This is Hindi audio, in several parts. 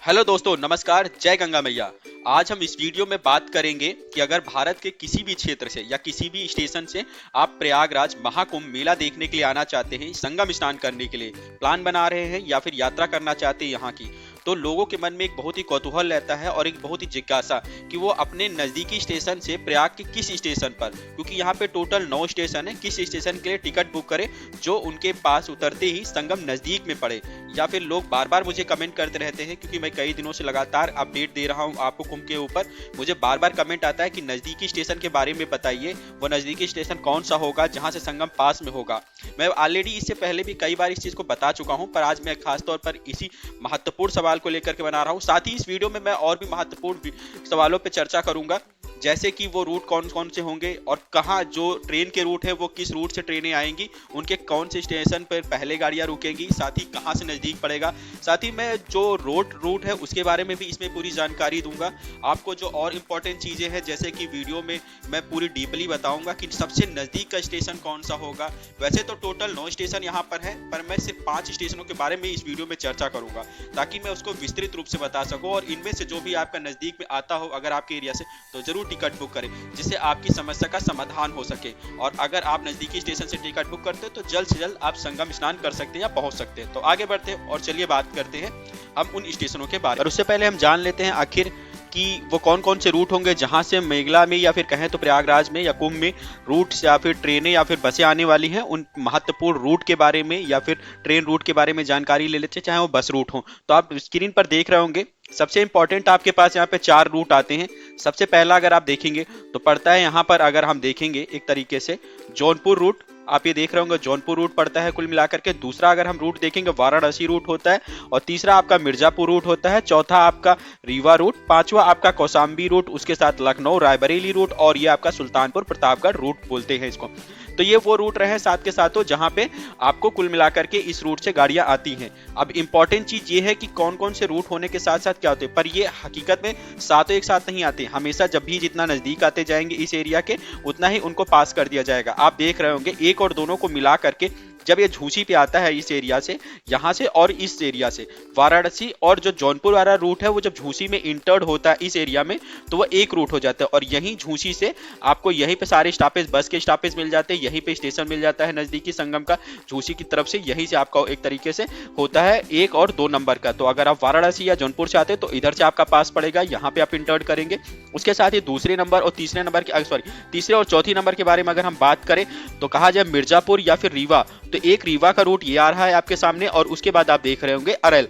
हेलो दोस्तों, नमस्कार। जय गंगा मैया। आज हम इस वीडियो में बात करेंगे कि अगर भारत के किसी भी क्षेत्र से या किसी भी स्टेशन से आप प्रयागराज महाकुंभ मेला देखने के लिए आना चाहते हैं, संगम स्नान करने के लिए प्लान बना रहे हैं या फिर यात्रा करना चाहते हैं यहाँ की, तो लोगों के मन में एक बहुत ही कौतूहल रहता है और एक बहुत ही जिज्ञासा कि वो अपने नज़दीकी स्टेशन से प्रयाग के किस स्टेशन पर, क्योंकि यहाँ पे टोटल 9 स्टेशन है, किस स्टेशन के लिए टिकट बुक करें जो उनके पास उतरते ही संगम नज़दीक में पड़े। या फिर लोग बार बार मुझे कमेंट करते रहते हैं, क्योंकि मैं कई दिनों से लगातार अपडेट दे रहा हूँ आपको कुंभ के ऊपर। मुझे बार बार कमेंट आता है कि नज़दीकी स्टेशन के बारे में बताइए, वो नज़दीकी स्टेशन कौन सा होगा जहाँ से संगम पास में होगा। मैं ऑलरेडी इससे पहले भी कई बार इस चीज़ को बता चुका हूँ, पर आज मैं खास तौर पर इसी महत्वपूर्ण सवाल को लेकर के बना रहा हूँ। साथ ही इस वीडियो में मैं और भी महत्वपूर्ण सवालों पर चर्चा करूंगा, जैसे कि वो रूट कौन कौन से होंगे और कहाँ जो ट्रेन के रूट है वो किस रूट से ट्रेनें आएंगी, उनके कौन से स्टेशन पर पहले गाड़ियाँ रुकेंगी, साथ ही कहाँ से नज़दीक पड़ेगा। साथ ही मैं जो रूट है उसके बारे में भी इसमें पूरी जानकारी दूंगा आपको। जो और इम्पोर्टेंट चीज़ें हैं, जैसे कि वीडियो में मैं पूरी डीपली बताऊंगा कि सबसे नज़दीक का स्टेशन कौन सा होगा। वैसे तो टोटल 9 स्टेशन यहाँ पर है, पर मैं सिर्फ 5 स्टेशनों के बारे में इस वीडियो में चर्चा करूंगा, ताकि मैं उसको विस्तृत रूप से बता सकूँ। और इनमें से जो भी आपका नज़दीक में आता हो अगर आपके एरिया से, तो जरूर टिकट बुक करें, जिससे आपकी समस्या का समाधान हो सके। और अगर आप नजदीकी स्टेशन से टिकट बुक करते हैं तो जल्द से जल्द आप संगम स्नान कर सकते हैं या पहुंच सकते हैं। तो आगे बढ़ते हैं और चलिए बात करते हैं हम उन स्टेशनों के बारे में। और उससे पहले हम जान लेते हैं आखिर कि वो कौन कौन से रूट होंगे जहां से मेघला में या फिर कहें तो प्रयागराज में या कुंभ में रूट या फिर ट्रेनें या फिर बसें आने वाली हैं। उन महत्वपूर्ण रूट के बारे में या फिर ट्रेन रूट के बारे में जानकारी ले लेते हैं, चाहे वो बस रूट हो। तो आप स्क्रीन पर देख रहे होंगे, सबसे इंपॉर्टेंट आपके पास यहाँ पे 4 रूट आते हैं। सबसे पहला अगर आप देखेंगे तो पड़ता है यहाँ पर, अगर हम देखेंगे एक तरीके से जौनपुर रूट, आप ये देख रहे होंगे जौनपुर रूट पड़ता है कुल मिलाकर के। दूसरा अगर हम रूट देखेंगे वाराणसी रूट होता है, और तीसरा आपका मिर्जापुर रूट होता है, चौथा आपका रीवा रूट, पांचवा आपका कौशाम्बी रूट, उसके साथ लखनऊ रायबरेली रूट, और ये आपका सुल्तानपुर प्रतापगढ़ रूट बोलते हैं इसको। तो ये वो रूट रहे साथ के साथ जहां पे आपको कुल मिलाकर के इस रूट से गाड़ियां आती हैं। अब इंपॉर्टेंट चीज ये है कि कौन कौन से रूट होने के साथ साथ क्या होते हैं, पर ये हकीकत में सातों एक साथ नहीं आते। हमेशा जब भी जितना नजदीक आते जाएंगे इस एरिया के, उतना ही उनको पास कर दिया जाएगा। आप देख रहे होंगे एक और दोनों को मिला करके जब ये झूसी पे आता है इस एरिया से, यहाँ से और इस एरिया से, वाराणसी और जो जौनपुर वाला रूट है वो जब झूसी में इंटर्ड होता है इस एरिया में, तो वो एक रूट हो जाता है। और यहीं झूसी से आपको यहीं पे सारे स्टॉपेज, बस के स्टॉपेज मिल जाते हैं, यहीं पे स्टेशन मिल जाता है नजदीकी संगम का झूसी की तरफ से। यहीं से आपका एक तरीके से होता है 1 और 2 नंबर का। तो अगर आप वाराणसी या जौनपुर से आते हैं तो इधर से आपका पास पड़ेगा, यहाँ पे आप इंटर्ड करेंगे। उसके साथ ही दूसरे नंबर और तीसरे नंबर की तीसरे और चौथी नंबर के बारे में अगर हम बात करें तो कहा जाए मिर्जापुर या फिर रीवा, तो एक रीवा का रूट ये आ रहा है आपके सामने, और उसके बाद आप देख रहे होंगे अरेल।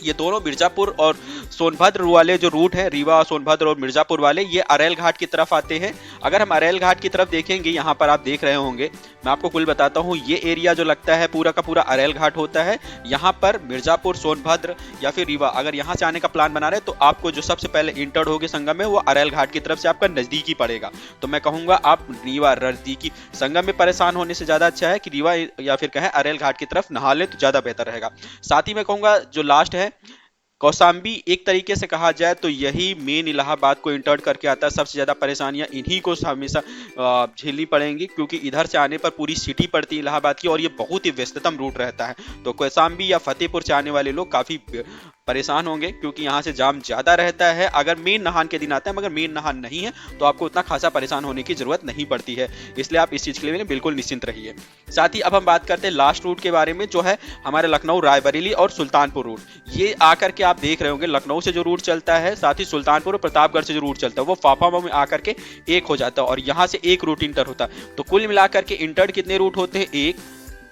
ये दोनों मिर्जापुर और सोनभद्र वाले जो रूट है, रीवा और सोनभद्र और मिर्जापुर वाले, ये अरेल घाट की तरफ आते हैं। अगर हम अरेल घाट की तरफ देखेंगे, यहाँ पर आप देख रहे होंगे, मैं आपको कुल बताता हूँ, ये एरिया जो लगता है पूरा का पूरा अरेल घाट होता है। यहाँ पर मिर्जापुर, सोनभद्र या फिर रीवा, अगर यहाँ से आने का प्लान बना रहे हैं तो आपको जो सबसे पहले इंटर्ड होगी संगम में वो अरेल घाट की तरफ से आपका नजदीकी पड़ेगा। तो मैं कहूँगा आप रीवा नजदीकी संगम में परेशान होने से ज्यादा अच्छा है कि रीवा या फिर कहें अरेल घाट की तरफ नहा ले तो ज्यादा बेहतर रहेगा। साथ ही मैं कहूँगा जो लास्ट है कौशाम्बी, एक तरीके से कहा जाए तो यही मेन इलाहाबाद को इंटर्ड करके आता है। सबसे ज़्यादा परेशानियां इन्हीं को हमेशा झेलनी पड़ेंगी, क्योंकि इधर से आने पर पूरी सिटी पड़ती है इलाहाबाद की, और ये बहुत ही व्यस्ततम रूट रहता है। तो कौशाम्बी या फतेहपुर से आने वाले लोग काफ़ी परेशान होंगे, क्योंकि यहाँ से जाम ज़्यादा रहता है अगर मेन नहान के दिन आते हैं। मगर मेन नहान नहीं है तो आपको उतना खासा परेशान होने की ज़रूरत नहीं पड़ती है, इसलिए आप इस चीज़ के लिए बिल्कुल निश्चिंत रहिए। साथ ही अब हम बात करते हैं लास्ट रूट के बारे में, जो है हमारे लखनऊ रायबरेली और सुल्तानपुर रूट। ये आकर के आप देख रहे होंगे लखनऊ से जो रूट चलता है, साथ ही सुल्तानपुर और प्रतापगढ़ से जो रूट चलता है वो फाफा में आकर के एक हो जाता है, और यहाँ से एक रूट इंटर होता है। तो कुल मिलाकर के इंटर्ड कितने रूट होते हैं, 1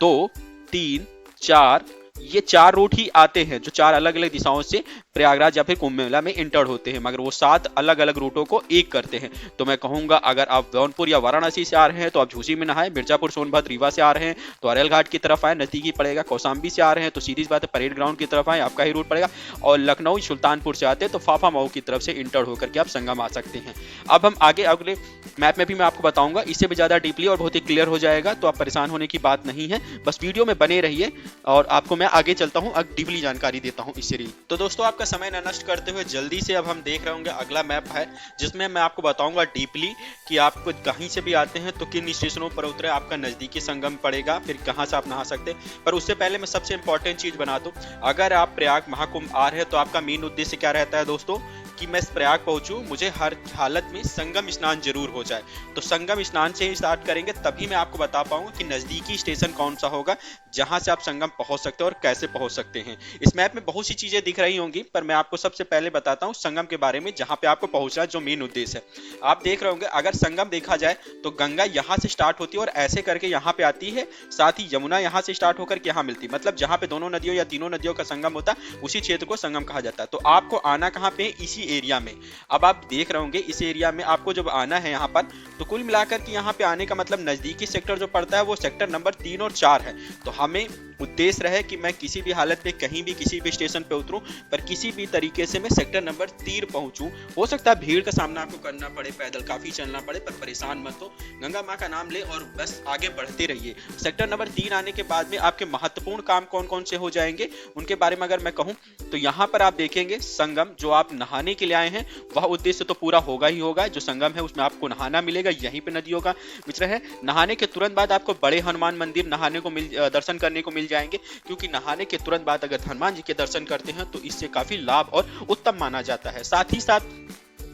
2 3 4, ये 4 रूट ही आते हैं जो 4 अलग अलग दिशाओं से प्रयागराज या फिर कुंभ मेला में इंटर्ड होते हैं, मगर वो 7 अलग अलग रूटों को एक करते हैं। तो मैं कहूंगा अगर आप जौनपुर या वाराणसी से आ रहे हैं तो आप झूसी में नहाएं, मिर्जापुर सोनभद्र रीवा से आ रहे हैं तो अरेल घाट की तरफ आए, नजदीकी पड़ेगा। कौशाम्बी से आ रहे हैं तो सीधी बात है परेड ग्राउंड की तरफ आए, आपका ही रूट पड़ेगा। और लखनऊ सुल्तानपुर से आते हैं तो फाफा मऊ की तरफ से इंटर्ड होकर के आप संगम आ सकते हैं। अब हम आगे अगले मैप में भी मैं आपको बताऊंगा, इससे भी ज्यादा डीपली और बहुत ही क्लियर हो जाएगा, तो आप परेशान होने की बात नहीं है। बस वीडियो में बने रहिए और आपको मैं आगे चलता हूँ, डीपली जानकारी देता हूँ इस सीरीज। तो दोस्तों आपका समय न नष्ट करते हुए जल्दी से अब हम देख रहे होंगे अगला मैप है, जिसमें मैं आपको बताऊंगा डीपली कि आप कहीं से भी आते हैं तो किन स्टेशनों पर उतरे, आपका नजदीकी संगम पड़ेगा, फिर कहाँ से आप नहा सकते हैं। पर उससे पहले मैं सबसे इंपॉर्टेंट चीज बना दूं, अगर आप प्रयाग महाकुंभ आ रहे हैं तो आपका मेन उद्देश्य क्या रहता है दोस्तों, कि मैं प्रयाग पहुंचूं, मुझे हर हालत में संगम स्नान जरूर हो जाए। तो संगम स्नान से ही स्टार्ट करेंगे, तभी मैं आपको बता पाऊंगा कि नजदीकी स्टेशन कौन सा होगा जहां से आप संगम पहुंच सकते हैं और कैसे पहुंच सकते हैं। इस मैप में बहुत सी चीजें दिख रही होंगी, पर मैं आपको सबसे पहले बताता हूं संगम के बारे में, जहां पे आपको पहुंचना है, जो मेन उद्देश्य है। आप देख रहे होंगे अगर संगम देखा जाए तो गंगा यहाँ से स्टार्ट होती है और ऐसे करके यहाँ पे आती है, साथ ही यमुना यहाँ से स्टार्ट होकर के यहाँ मिलती है। मतलब जहाँ पे दोनों नदियों या तीनों नदियों का संगम होता है उसी क्षेत्र को संगम कहा जाता है। तो आपको आना कहाँ पे, इसी एरिया में। अब आप देख रहे होंगे इस एरिया में आपको जब आना है यहाँ पर, तो कुल मिलाकर के यहाँ पे आने का मतलब नजदीकी सेक्टर जो पड़ता है वो सेक्टर नंबर 3 और 4 है। तो हमें उद्देश्य रहे कि मैं किसी भी हालत में कहीं भी किसी भी स्टेशन पे उतरूं, पर किसी भी तरीके से मैं सेक्टर नंबर 3 पहुंचूं। हो सकता है भीड़ का सामना आपको करना पड़े, पैदल काफी चलना पड़े, पर परेशान मत हो, गंगा माँ का नाम ले और बस आगे बढ़ते रहिए। सेक्टर नंबर 3 आने के बाद में आपके महत्वपूर्ण काम कौन कौन से हो जाएंगे उनके बारे में अगर मैं कहूं तो यहाँ पर आप देखेंगे संगम, जो आप नहाने के लिए आए हैं वह उद्देश्य तो पूरा होगा ही होगा। जो संगम है उसमें आपको नहाना मिलेगा, यहीं पे नदियों का मिश्रण है। नहाने के तुरंत बाद आपको बड़े हनुमान मंदिर नहाने को दर्शन करने को मिल जाएंगे, क्योंकि नहाने के तुरंत बाद अगर हनुमान जी के दर्शन करते हैं तो इससे काफी लाभ और उत्तम माना जाता है। साथ ही साथ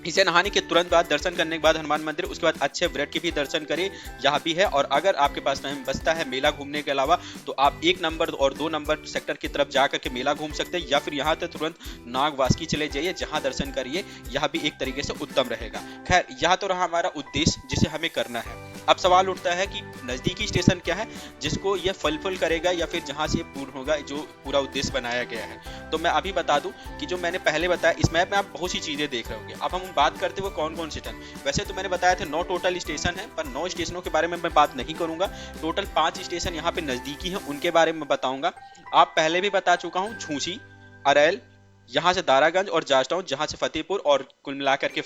इसे नहाने के तुरंत बाद दर्शन करने के बाद हनुमान मंदिर, उसके बाद अच्छे व्रत के भी दर्शन करें, यहाँ भी है। और अगर आपके पास टाइम बचता है मेला घूमने के अलावा, तो आप 1 नंबर और 2 नंबर सेक्टर की तरफ जाकर के मेला घूम सकते हैं, या फिर यहाँ से तुरंत नागवासुकी चले जाइए, जहाँ दर्शन करिए, यह भी एक तरीके से उत्तम रहेगा। खैर यह तो रहा हमारा उद्देश्य जिसे हमें करना है। अब सवाल उठता है कि नजदीकी स्टेशन क्या है जिसको यह फुलफिल करेगा, या फिर जहां से ये पूर्ण होगा जो पूरा उद्देश्य बनाया गया है। तो मैं अभी बता दूं कि जो मैंने पहले बताया, इस मैप में आप बहुत सी चीजें देख रहे होंगे। अब हम बात करते हुए कौन कौन स्टेशन, वैसे तो मैंने बताया था 9 टोटल स्टेशन है, पर 9 स्टेशनों के बारे में मैं बात नहीं करूंगा। टोटल 5 स्टेशन यहाँ पे नजदीकी हैं, उनके बारे में बताऊंगा। आप पहले भी बता चुका हूँ, झूसी, अरैल, यहाँ से दारागंज और जाजटाउन, जहाँ से फतेहपुर और कुल मिलाकर के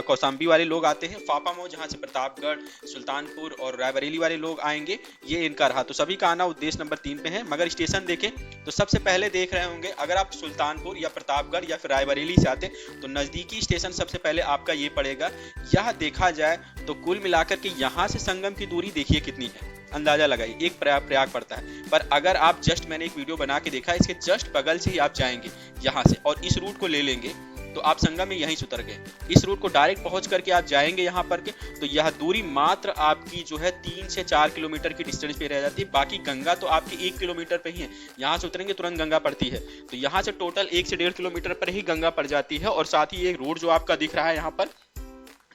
कौसाम्बी वाले लोग आते हैं, फाफामऊ जहाँ से प्रतापगढ़, सुल्तानपुर और रायबरेली वाले लोग आएंगे, ये इनका रहा। तो सभी का आना उद्देश्य नंबर 3 पे है। मगर स्टेशन देखें तो सबसे पहले देख रहे होंगे, अगर आप सुल्तानपुर या प्रतापगढ़ या फिर रायबरेली से आते तो नजदीकी स्टेशन सबसे पहले आपका ये पड़ेगा। यह देखा जाए तो कुल मिलाकर के यहाँ से संगम की दूरी देखिए कितनी है, अंदाजा लगाइए, एक प्रयाग पड़ता है। पर अगर आप जस्ट, मैंने एक वीडियो बना के देखा, इसके जस्ट बगल से ही आप जाएंगे यहाँ से और इस रूट को ले लेंगे तो आप संगम में यहीं से उतर गए। इस रूट को डायरेक्ट पहुंच करके आप जाएंगे यहाँ पर के, तो यह दूरी मात्र आपकी जो है 3 से 4 किलोमीटर की डिस्टेंस पे रह जाती है। बाकी गंगा तो आपकी 1 किलोमीटर पे ही है, यहाँ से उतरेंगे तुरंत गंगा पड़ती है। तो यहाँ से टोटल 1 से 1.5 किलोमीटर पर ही गंगा पड़ जाती है। और साथ ही एक रोड जो आपका दिख रहा है यहाँ पर,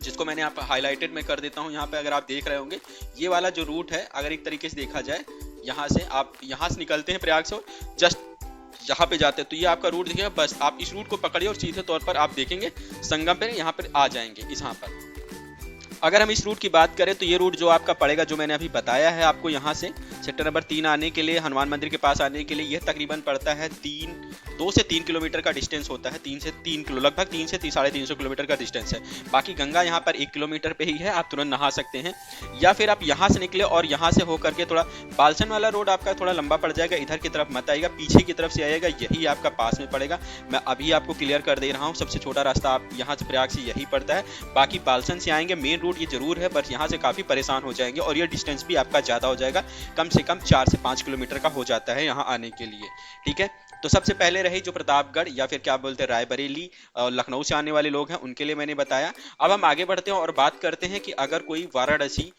जिसको मैंने यहाँ पर हाईलाइटेड में कर देता हूँ, यहाँ पे अगर आप देख रहे होंगे ये वाला जो रूट है, अगर एक तरीके से देखा जाए, यहाँ से आप यहाँ से निकलते हैं प्रयाग से, जस्ट यहाँ पे जाते हैं तो ये आपका रूट दिखेगा। बस आप इस रूट को पकड़िए और सीधे तौर पर आप देखेंगे संगम पे यहाँ पर आ जाएंगे। इस यहाँ पर अगर हम इस रूट की बात करें तो ये रूट जो आपका पड़ेगा, जो मैंने अभी बताया है आपको, यहाँ से सेक्टर नंबर 3 आने के लिए, हनुमान मंदिर के पास आने के लिए, यह तकरीबन पड़ता है 2 से 3 किलोमीटर का डिस्टेंस होता है। 3 से 3 किलो, लगभग 3 से 350 किलोमीटर का डिस्टेंस है। बाकी गंगा यहाँ पर 1 किलोमीटर पे ही है, आप तुरंत नहा सकते हैं। या फिर आप यहाँ से निकले और यहाँ से होकर के थोड़ा बालसन वाला रोड आपका थोड़ा लंबा पड़ जाएगा, इधर की तरफ मत आएगा, पीछे की तरफ से आएगा, यही आपका पास में पड़ेगा। मैं अभी आपको क्लियर कर दे रहा हूँ, सबसे छोटा रास्ता आप यहाँ से प्रयाग से यही पड़ता है। बाकी बालसन से आएंगे, मेन रूट ये जरूर है, बस यहाँ से काफी परेशान हो जाएंगे और ये डिस्टेंस भी आपका ज्यादा हो जाएगा, कम से कम 4 से 5 किलोमीटर का हो जाता है यहाँ आने के लिए। ठीक है, तो सबसे पहले रही जो प्रतापगढ़ या फिर क्या बोलते हैं रायबरेली और लखनऊ से आने वाले लोग हैं, उनके लिए मैंने बताया। अब हम आगे बढ़ते हैं और बात करते हैं कि अगर कोई वाराणसी,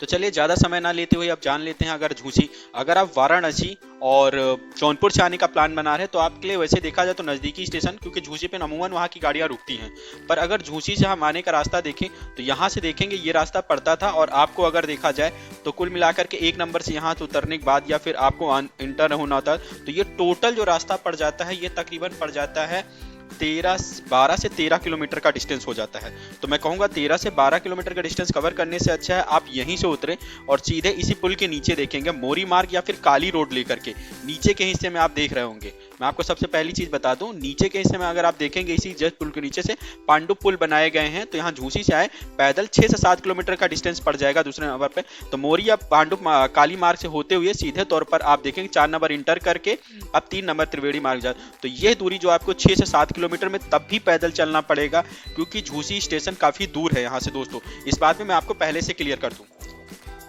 तो चलिए ज़्यादा समय ना लेते हुए अब जान लेते हैं अगर झूसी, अगर आप वाराणसी और जौनपुर से आने का प्लान बना रहे हैं तो आपके लिए वैसे देखा जाए तो नज़दीकी स्टेशन, क्योंकि झूसी पे अमूमन वहाँ की गाड़ियाँ रुकती हैं। पर अगर झूसी से हम आने का रास्ता देखें तो यहाँ से देखेंगे ये रास्ता पड़ता था, और आपको अगर देखा जाए तो कुल मिलाकर के 1 नंबर से यहाँ से उतरने के बाद या फिर आपको इंटर होना होता है तो ये टोटल जो रास्ता पड़ जाता है ये तकरीबन पड़ जाता है 12 से 13 किलोमीटर का डिस्टेंस हो जाता है। तो मैं कहूँगा 13 से 12 किलोमीटर का डिस्टेंस कवर करने से अच्छा है आप यहीं से उतरे और सीधे इसी पुल के नीचे देखेंगे मोरी मार्ग या फिर काली रोड लेकर के नीचे के हिस्से में आप देख रहे होंगे। मैं आपको सबसे पहली चीज बता दूं, नीचे के हिस्से में अगर आप देखेंगे इसी जस्ट पुल के नीचे से पांडुप पुल बनाए गए हैं। तो यहाँ झूसी से आए पैदल 6 से 7 किलोमीटर का डिस्टेंस पड़ जाएगा दूसरे नंबर पे। तो मोरी या पांडुप काली मार्ग से होते हुए सीधे तौर पर आप देखेंगे 4 नंबर इंटर करके अब 3 नंबर त्रिवेणी मार्ग जाए। तो यह दूरी जो आपको 6 से 7 किलोमीटर में तब भी पैदल चलना पड़ेगा क्योंकि झूसी स्टेशन काफी दूर है यहाँ से दोस्तों। इस बात में मैं आपको पहले से क्लियर कर दूं।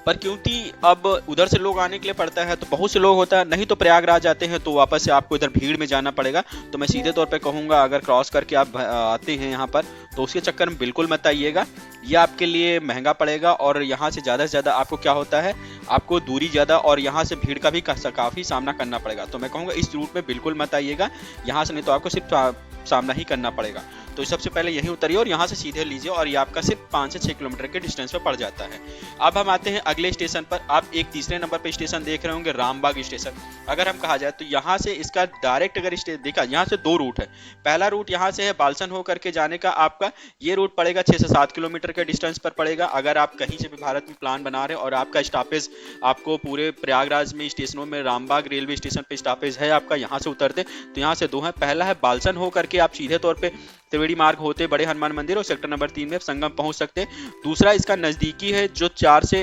पर क्योंकि अब उधर से लोग आने के लिए पड़ता है तो बहुत से लोग होता है, नहीं तो प्रयागराज आते हैं तो वापस से आपको इधर भीड़ में जाना पड़ेगा। तो मैं सीधे तौर पे कहूँगा अगर क्रॉस करके आप आते हैं यहाँ पर तो उसके चक्कर में बिल्कुल मत आइएगा, ये आपके लिए महंगा पड़ेगा और यहाँ से ज़्यादा से ज़्यादा आपको क्या होता है, आपको दूरी ज़्यादा और यहाँ से भीड़ का भी काफ़ी सामना करना पड़ेगा। तो मैं कहूँगा इस रूट में बिल्कुल मत आइएगा यहाँ से, नहीं तो आपको सिर्फ सामना ही करना पड़ेगा। तो सबसे पहले यहीं उतरिए और यहाँ से सीधे लीजिए और ये आपका सिर्फ 5 से 6 किलोमीटर के डिस्टेंस पे पड़ जाता है। अब हम आते हैं अगले स्टेशन पर। आप एक तीसरे नंबर पे स्टेशन देख रहे होंगे रामबाग स्टेशन। अगर हम कहा जाए तो यहाँ से इसका डायरेक्ट अगर देखा, यहाँ से 2 रूट है। पहला रूट यहाँ से है बालसन हो करके जाने का, आपका ये रूट पड़ेगा 6 से 7 किलोमीटर के डिस्टेंस पर पड़ेगा। अगर आप कहीं से भी भारत में प्लान बना रहे हैं और आपका स्टॉपेज आपको पूरे प्रयागराज में स्टेशनों में रामबाग रेलवे स्टेशन पे स्टॉपेज है आपका, यहाँ से उतरते तो यहाँ से 2 है। पहला है बालसन हो करके आप सीधे तौर पे त्रिवेणी मार्ग होते बड़े हनुमान मंदिर और सेक्टर नंबर 3 में संगम पहुंच सकते हैं। दूसरा इसका नजदीकी है जो 4 से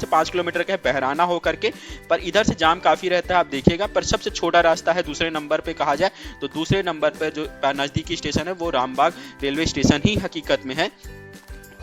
5 किलोमीटर का है, बहराना हो करके, पर इधर से जाम काफी रहता है आप देखिएगा। पर सबसे छोटा रास्ता है दूसरे नंबर पे कहा जाए तो दूसरे नंबर पर जो नजदीकी स्टेशन है वो रामबाग रेलवे स्टेशन ही हकीकत में है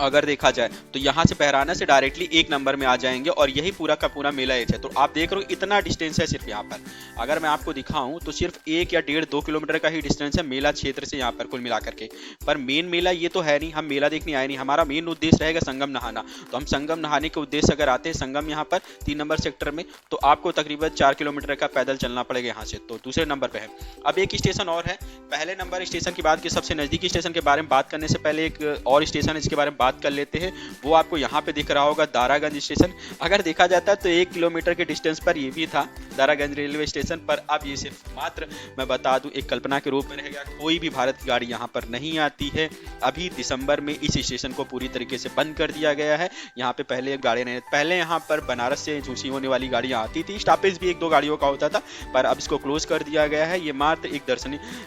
अगर देखा जाए तो। यहाँ से बहराना से डायरेक्टली 1 नंबर में आ जाएंगे और यही पूरा का पूरा मेला एरिया है। तो आप देख रहे हो इतना डिस्टेंस है सिर्फ यहाँ पर। अगर मैं आपको दिखाऊं तो सिर्फ 1 या 1.5-2 किलोमीटर का ही डिस्टेंस है मेला क्षेत्र से यहाँ पर कुल मिलाकर के। पर मेन मेला ये तो है नहीं, हम मेला देखने आए नहीं, हमारा मेन उद्देश्य रहेगा संगम नहाना। तो हम संगम नहाने के उद्देश्य अगर आते हैं संगम यहाँ पर 3 नंबर सेक्टर में तो आपको तकरीबन 4 किलोमीटर का पैदल चलना पड़ेगा यहाँ से। तो दूसरे नंबर पर है। अब एक स्टेशन और है, पहले नंबर स्टेशन की बात की, सबसे नजदीकी स्टेशन के बारे में बात करने से पहले एक और स्टेशन है इसके बारे में बात कर लेते हैं। वो आपको यहाँ पे दिख रहा होगा दारागंज स्टेशन। अगर देखा जाता है तो 1 किलोमीटर के डिस्टेंस पर ये भी था दारागंज रेलवे स्टेशन पर। अब ये सिर्फ मात्र मैं बता दूं एक कल्पना के रूप में रहेगा, कोई भी भारत की गाड़ी यहाँ पर नहीं आती है। अभी दिसंबर में इस स्टेशन को पूरी तरीके से बंद कर दिया गया है। यहाँ पे पहले गाड़ी नहीं, पहले यहाँ पर बनारस से झूसी होने वाली गाड़ियाँ आती थी, स्टॉपेज भी 1-2 गाड़ियों का होता था, पर अब इसको क्लोज कर दिया गया है। ये मात्र एक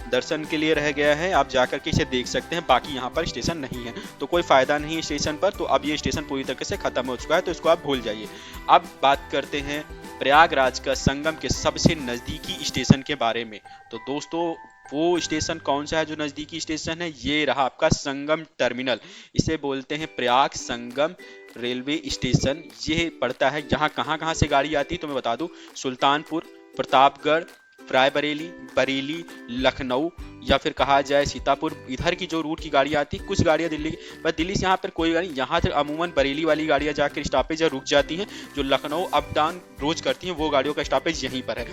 दर्शन के लिए रह गया है, आप जाकर के इसे देख सकते हैं, बाकी यहाँ पर स्टेशन नहीं है। तो कोई फायदा नहीं स्टेशन पर। तो अब ये स्टेशन पूरी तरीके से खत्म हो चुका है तो इसको आप भूल जाइए। अब बात करते हैं प्रयागराज का संगम के सबसे नजदीकी स्टेशन के बारे में। तो दोस्तों वो स्टेशन कौन सा है जो नजदीकी स्टेशन है, ये रहा आपका संगम टर्मिनल। इसे बोलते हैं प्रयाग संगम रेलवे स्टेशन। ये पड़ता है यहाँ कहाँ से गाड़ी आती है तो मैं बता दूं, सुल्तानपुर, प्रतापगढ़, रायबरेली, बरेली, लखनऊ या फिर कहा जाए सीतापुर, इधर की जो रूट की गाड़ियाँ आती, कुछ गाड़ियाँ दिल्ली की, पर दिल्ली से यहाँ पर कोई गाड़ी, यहाँ से अमूमन बरेली वाली गाड़ियाँ जाकर स्टॉपेज रुक जाती हैं। जो लखनऊ अप डाउन रोज करती हैं वो गाड़ियों का स्टॉपेज यहीं पर है,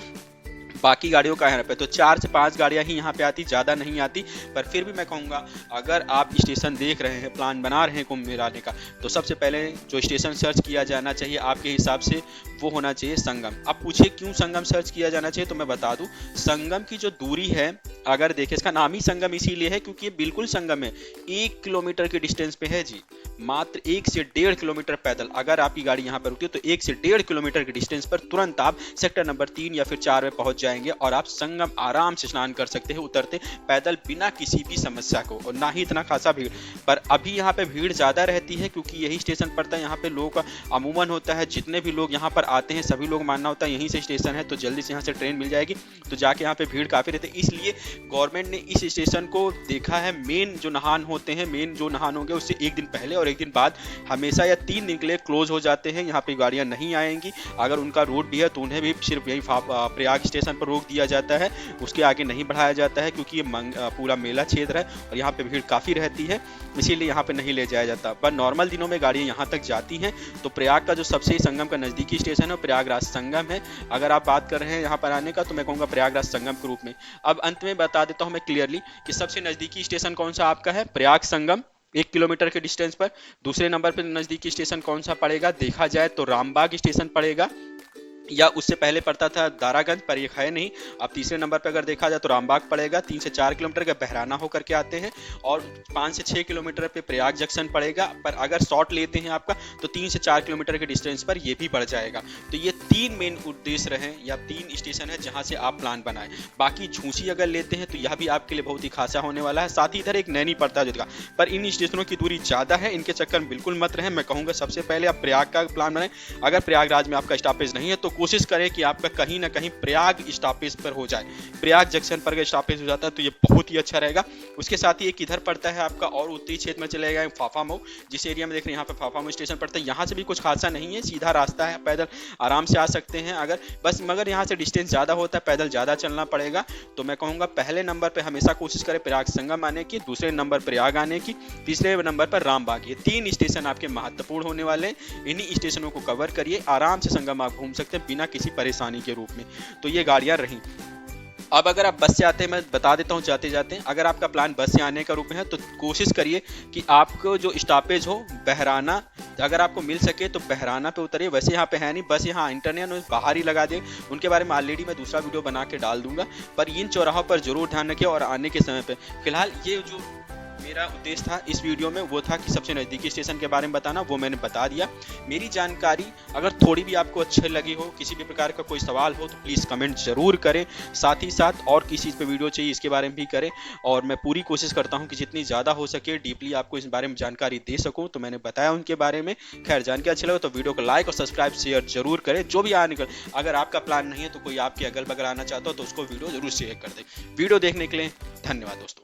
बाकी गाड़ियों का यहाँ पे तो 4 से 5 गाड़ियाँ ही यहाँ पे आती, ज़्यादा नहीं आती। पर फिर भी मैं कहूँगा अगर आप स्टेशन देख रहे हैं, प्लान बना रहे हैं कुंभ मेला आने का, तो सबसे पहले जो स्टेशन सर्च किया जाना चाहिए आपके हिसाब से वो होना चाहिए संगम। अब पूछे क्यों संगम सर्च किया जाना चाहिए तो मैं बता दूं, संगम की जो दूरी है, अगर देखें इसका नाम ही संगम इसीलिए है क्योंकि ये बिल्कुल संगम है, 1 किलोमीटर के डिस्टेंस पे है जी, मात्र 1 से 1.5 किलोमीटर पैदल। अगर आपकी गाड़ी यहाँ पर रुकती है तो 1 से 1.5 किलोमीटर के डिस्टेंस पर तुरंत आप सेक्टर नंबर 3 या फिर 4 में पहुंच जाएंगे और आप संगम आराम से स्नान कर सकते हैं उतरते पैदल बिना किसी भी समस्या को, और ना ही इतना खासा भीड़। पर अभी यहाँ पे भीड़ ज्यादा रहती है क्योंकि यही स्टेशन पड़ता है, यहाँ पे लोगों का अमूमन होता है, जितने भी लोग यहाँ पर आते हैं सभी लोग मानना होता है यहीं से स्टेशन है तो जल्दी से यहाँ से ट्रेन मिल जाएगी, तो जाके यहाँ पे भीड़ काफी रहती है। इसलिए गवर्नमेंट ने इस स्टेशन को देखा है, मेन जो नहान होते हैं, मेन जो नहान होंगे उससे 1 दिन पहले और 1 दिन बाद हमेशा या 3 दिन के लिए क्लोज हो जाते हैं, यहाँ पे गाड़ियाँ नहीं आएंगी। अगर उनका रूट भी है तो उन्हें भी सिर्फ यही प्रयाग स्टेशन पर रोक दिया जाता है, उसके आगे नहीं बढ़ाया जाता है क्योंकि ये पूरा मेला क्षेत्र है और यहाँ पे भीड़ काफी रहती है, इसीलिए यहाँ पे नहीं ले जाया जाता। पर नॉर्मल दिनों में गाड़ियाँ यहाँ तक जाती हैं। तो प्रयाग का जो सबसे संगम का नजदीकी स्टेशन है प्रयागराज संगम है। अगर आप बात कर रहे हैं यहाँ पर आने का तो मैं कहूँगा प्रयागराज संगम के रूप में। अब अंत में बता देता हूँ मैं क्लियरली कि सबसे नजदीकी स्टेशन कौन सा आपका है, प्रयाग संगम 1 किलोमीटर के डिस्टेंस पर। दूसरे नंबर पर नजदीकी स्टेशन कौन सा पड़ेगा देखा जाए तो रामबाग स्टेशन पड़ेगा। या उससे पहले पड़ता था दारागंज, पर ये है नहीं। अब तीसरे नंबर पर अगर देखा जाए तो रामबाग पड़ेगा, 3 से 4 किलोमीटर का बहराना होकर के आते हैं, और 5 से 6 किलोमीटर पे प्रयाग जंक्शन पड़ेगा। पर अगर शॉर्ट लेते हैं आपका तो 3 से 4 किलोमीटर के डिस्टेंस पर ये भी पड़ जाएगा। तो ये 3 मेन उद्देश्य रहे या 3 स्टेशन है जहां से आप प्लान बनाएं। बाकी झूसी अगर लेते हैं तो यह भी आपके लिए बहुत ही खासा होने वाला है। साथ ही इधर एक नैनी पड़ता है जुटका, पर इन स्टेशनों की दूरी ज्यादा है, इनके चक्कर में बिल्कुल मत रहें। मैं कहूंगा सबसे पहले आप प्रयाग का प्लान बनाएं। अगर प्रयागराज में आपका स्टॉपेज नहीं है तो कोशिश करें कि आपका कहीं ना कहीं प्रयाग स्टॉपेज पर हो जाए। प्रयाग जंक्शन पर अगर स्टॉपेज हो जाता है तो ये बहुत ही अच्छा रहेगा। उसके साथ ही एक इधर पड़ता है आपका और उत्तरी क्षेत्र में चलेगा फाफामऊ, जिस एरिया में देख रहे हैं यहाँ पे फाफामऊ स्टेशन पड़ता है। यहाँ से भी कुछ खासा नहीं है, सीधा रास्ता है, पैदल आराम से आ सकते हैं अगर बस, मगर यहाँ से डिस्टेंस ज़्यादा होता है, पैदल ज़्यादा चलना पड़ेगा। तो मैं कहूँगा पहले नंबर पर हमेशा कोशिश करें प्रयाग संगम आने की, दूसरे नंबर प्रयाग आने की, तीसरे नंबर पर रामबाग। ये 3 स्टेशन आपके महत्वपूर्ण होने वाले हैं। इन्हीं स्टेशनों को कवर करिए, आराम से संगम आप घूम सकते हैं बिना किसी परेशानी के रूप में। तो ये गाड़ियां रहीं। अब अगर आप बस से आते हैं, मैं बता देता हूँ जाते जाते, अगर आपका प्लान बस से आने का रूप में है तो कोशिश करिए कि आपको जो स्टॉपेज हो बहराना, अगर आपको मिल सके तो बहराना पे उतरिए। वैसे यहाँ पे है नहीं बस, यहाँ इंटरनेट बाहर ही लगा दे, उनके बारे में ऑलरेडी मैं दूसरा वीडियो बना के डाल दूंगा। पर इन चौराहों पर जरूर ध्यान रखिए। और आने के समय पे फिलहाल ये जो मेरा उद्देश्य था इस वीडियो में वो था कि सबसे नज़दीकी स्टेशन के बारे में बताना, वो मैंने बता दिया। मेरी जानकारी अगर थोड़ी भी आपको अच्छी लगी हो, किसी भी प्रकार का कोई सवाल हो तो प्लीज़ कमेंट जरूर करें। साथ ही साथ और किसी चीज़ पे वीडियो चाहिए इसके बारे में भी करें, और मैं पूरी कोशिश करता हूँ कि जितनी ज़्यादा हो सके डीपली आपको इस बारे में जानकारी दे सकूँ। तो मैंने बताया उनके बारे में। खैर, जानकारी अच्छी लगे तो वीडियो को लाइक और सब्सक्राइब शेयर जरूर करें। जो भी आने का, अगर आपका प्लान नहीं है तो कोई आपके अगल बगल आना चाहता हो तो उसको वीडियो जरूर शेयर कर दे। वीडियो देखने के लिए धन्यवाद दोस्तों।